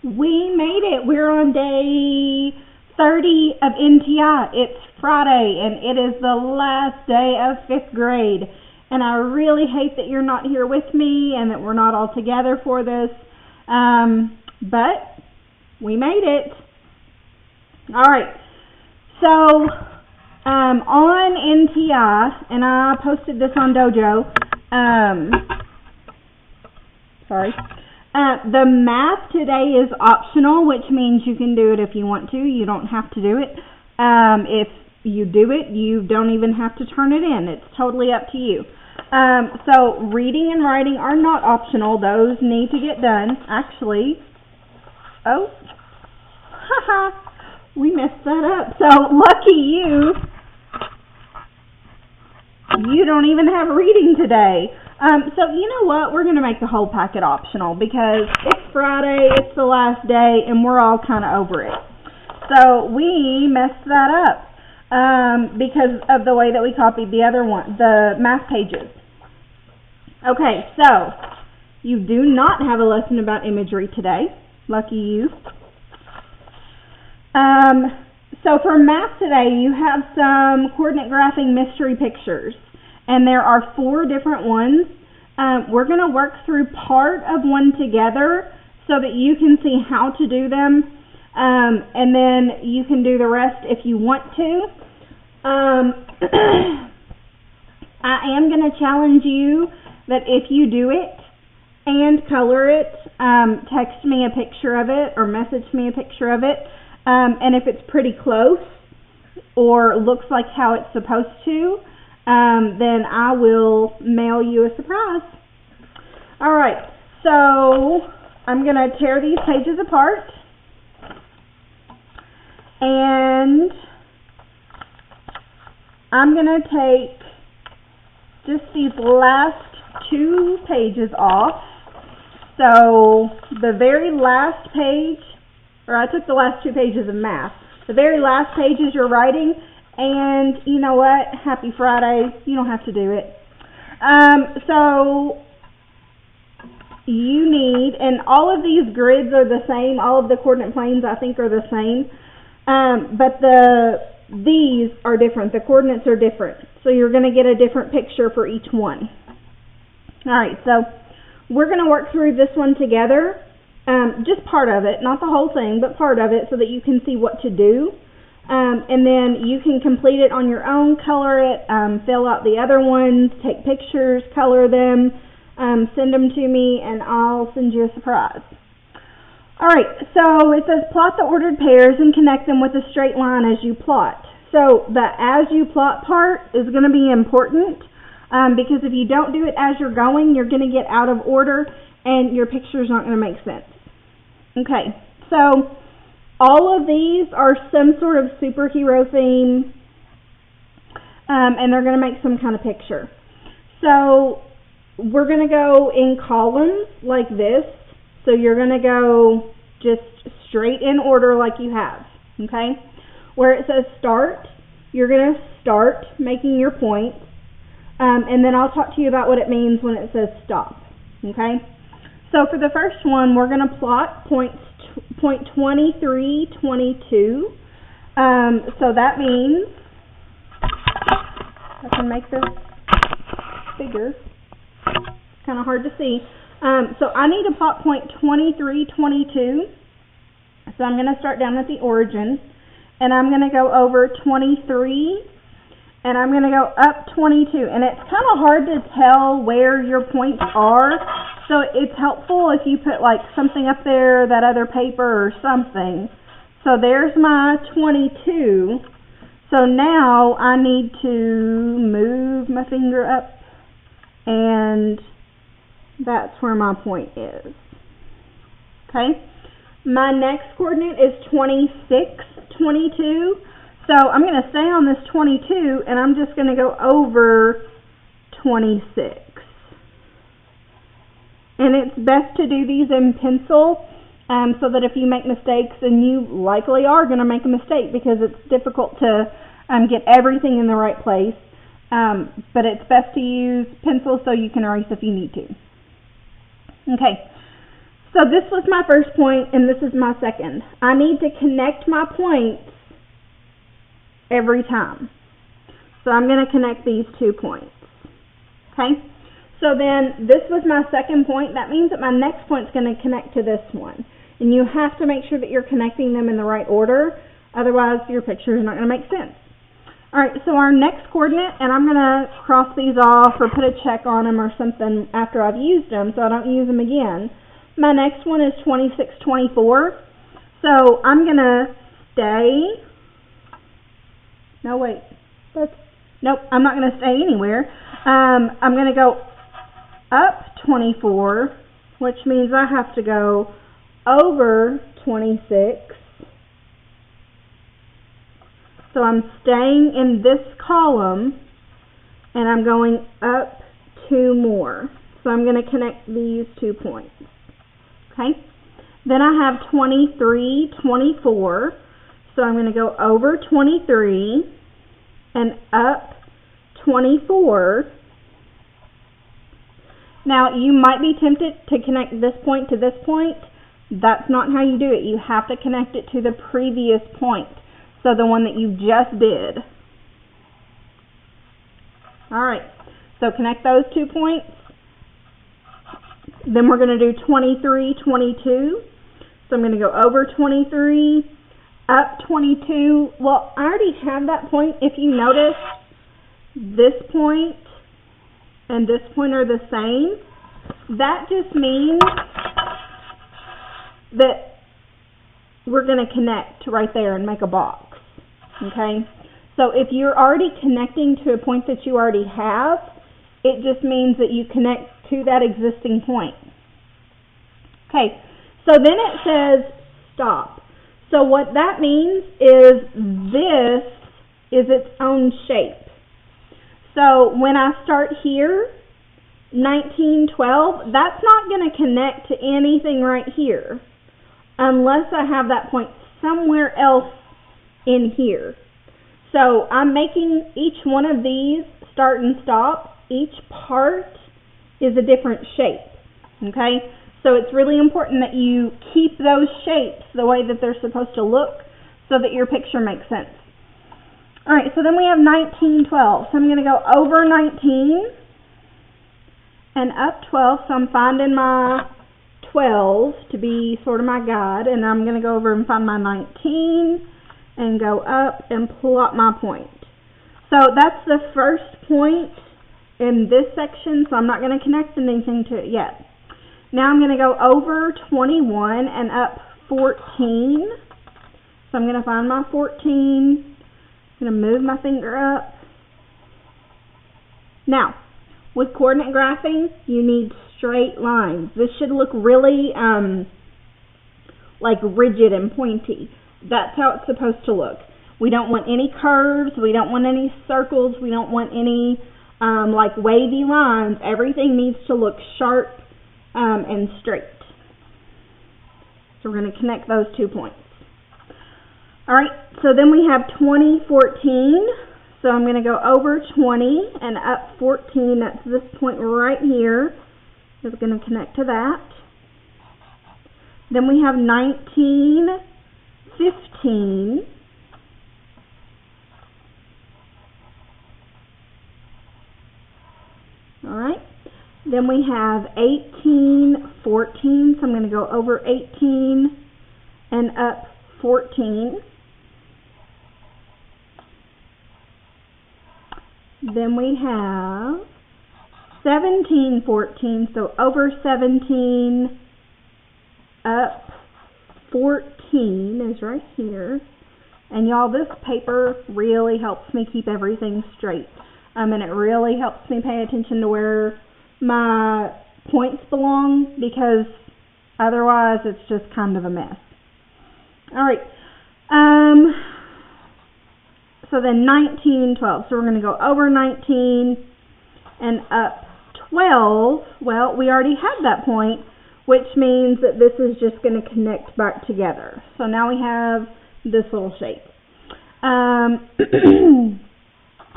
We made it. We're on day 30 of NTI. It's Friday, and it is the last day of 5th grade. And I really hate that you're not here with me and that we're not all together for this. But we made it. All right. So, on NTI, and I posted this on Dojo, the math today is optional, which means you can do it if you want to. You don't have to do it. If you do it, you don't even have to turn it in. It's totally up to you. So reading and writing are not optional. Those need to get done. Actually, we messed that up. So lucky you. You don't even have reading today. So you know what? We're going to make the whole packet optional because it's Friday, it's the last day, and we're all kind of over it. So we messed that up because of the way that we copied the other one, the math pages. Okay, so you do not have a lesson about imagery today. Lucky you. So for math today, you have some coordinate graphing mystery pictures. And there are 4 different ones. We're going to work through part of one together so that you can see how to do them. And then you can do the rest if you want to. I am going to challenge you that if you do it and color it, text me a picture of it or message me a picture of it. And if it's pretty close or looks like how it's supposed to, then I will mail you a surprise. All right, so I'm going to tear these pages apart. And I'm going to take just these last 2 pages off. So the very last page, or I took the last 2 pages of math. The very last page is your writing. And you know what? Happy Friday. You don't have to do it. So you need, and all of these grids are the same. All of the coordinate planes I think are the same. But these are different. The coordinates are different. So you're going to get a different picture for each one. All right. So we're going to work through this one together. Just part of it, not the whole thing, but part of it so that you can see what to do. And then you can complete it on your own, color it, fill out the other ones, take pictures, color them, send them to me, and I'll send you a surprise. Alright, so it says plot the ordered pairs and connect them with a straight line as you plot. So the as you plot part is going to be important because if you don't do it as you're going, you're going to get out of order and your picture's not going to make sense. Okay, so all of these are some sort of superhero theme, and they're going to make some kind of picture. So we're going to go in columns like this. So you're going to go just straight in order like you have, okay? Where it says start, you're going to start making your point, and then I'll talk to you about what it means when it says stop, okay? So for the first one, we're going to plot point 23, 22. So that means, I can make this bigger. It's kind of hard to see. So I need to plot point 23, 22. So I'm going to start down at the origin, and I'm going to go over 23, and I'm going to go up 22. And it's kind of hard to tell where your points are. So it's helpful if you put like something up there, that other paper or something. So there's my 22. So now I need to move my finger up, and that's where my point is. Okay. My next coordinate is 26, 22. So I'm going to stay on this 22, and I'm just going to go over 26. And it's best to do these in pencil so that if you make mistakes, and you likely are going to make a mistake because it's difficult to get everything in the right place. But it's best to use pencil so you can erase if you need to. Okay, So this was my first point, and this is my second. I need to connect my points every time. So I'm going to connect these 2 points. Okay? So then this was my second point. That means that my next point is going to connect to this one. And you have to make sure that you're connecting them in the right order. Otherwise, your picture is not going to make sense. Alright, so our next coordinate, and I'm going to cross these off or put a check on them or something after I've used them so I don't use them again. My next one is 26, 24. So I'm going to stay. No, wait. Nope, I'm not going to stay anywhere. I'm going to go up 24, which means I have to go over 26. So I'm staying in this column, and I'm going up 2 more. So I'm going to connect these 2 points. Okay? Then I have 23, 24. So I'm going to go over 23 and up 24. Now, you might be tempted to connect this point to this point. That's not how you do it. You have to connect it to the previous point. So the one that you just did. Alright, so connect those 2 points. Then we're going to do 23, 22. So I'm going to go over 23, up 22. Well, I already have that point. If you notice, this point and this point are the same. That just means that we're going to connect right there and make a box. Okay? So if you're already connecting to a point that you already have, it just means that you connect to that existing point. Okay, so then it says stop. So what that means is this is its own shape. So when I start here, 19, 12, that's not going to connect to anything right here unless I have that point somewhere else in here. So I'm making each one of these start and stop. Each part is a different shape. Okay? So it's really important that you keep those shapes the way that they're supposed to look so that your picture makes sense. Alright, so then we have 19, 12. So I'm going to go over 19 and up 12. So I'm finding my 12 to be sort of my guide, and I'm going to go over and find my 19 and go up and plot my point. So that's the first point in this section, so I'm not going to connect anything to it yet. Now I'm going to go over 21 and up 14. So I'm going to find my 14. I'm going to move my finger up. Now, with coordinate graphing, you need straight lines. This should look really like rigid and pointy. That's how it's supposed to look. We don't want any curves. We don't want any circles. We don't want any like wavy lines. Everything needs to look sharp and straight. So we're going to connect those 2 points. Alright, so then we have 20, 14. So I'm going to go over 20 and up 14. That's this point right here. It's going to connect to that. Then we have 19, 15. Alright. Then we have 18, 14. So I'm going to go over 18 and up 14. Then we have 17, 14. So over 17, up 14 is right here. And y'all, this paper really helps me keep everything straight. And it really helps me pay attention to where my points belong, because otherwise it's just kind of a mess. Alright. So then 19, 12. So we're going to go over 19 and up 12. Well, we already have that point, which means that this is just going to connect back together. So now we have this little shape.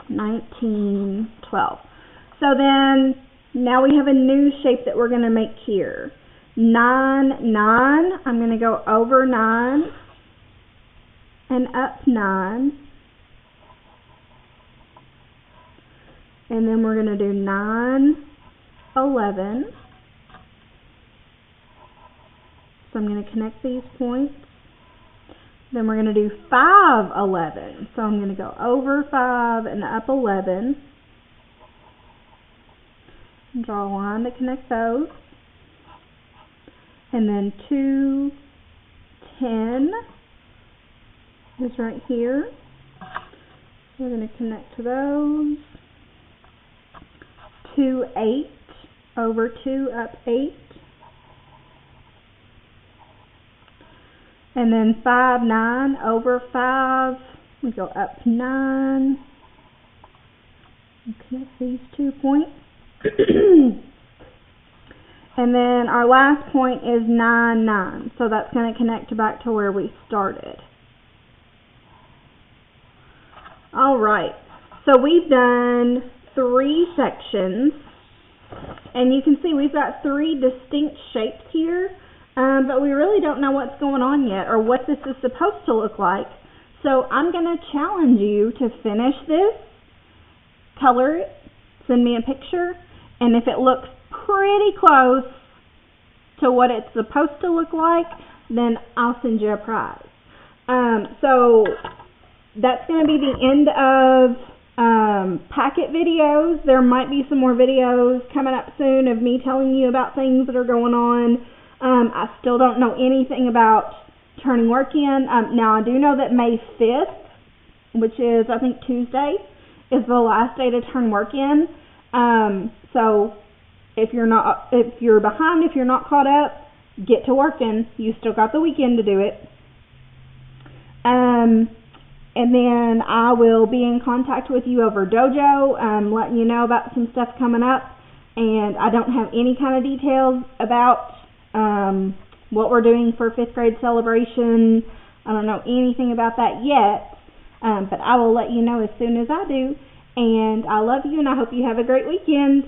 19, 12. So then now we have a new shape that we're going to make here. 9, 9. I'm going to go over 9 and up 9. And then we're going to do 9, 11. So I'm going to connect these points. Then we're going to do 5, 11. So I'm going to go over 5 and up 11. Draw a line to connect those. And then 2, 10 is right here. So we're going to connect to those. 2, 8, over 2, up 8. And then 5, 9, over 5, we go up 9. And connect these 2 points. And then our last point is 9, 9. So that's going to connect back to where we started. Alright, so we've done 3 sections. And you can see we've got 3 distinct shapes here. But we really don't know what's going on yet or what this is supposed to look like. So I'm going to challenge you to finish this, color it, send me a picture, and if it looks pretty close to what it's supposed to look like, then I'll send you a prize. So that's going to be the end of packet videos. There might be some more videos coming up soon of me telling you about things that are going on. I still don't know anything about turning work in. Now I do know that May 5th, which is I think Tuesday, is the last day to turn work in. So if you're behind, if you're not caught up, get to working. You still got the weekend to do it. And then I will be in contact with you over Dojo, letting you know about some stuff coming up. And I don't have any kind of details about what we're doing for 5th grade celebration. I don't know anything about that yet, but I will let you know as soon as I do. And I love you, and I hope you have a great weekend.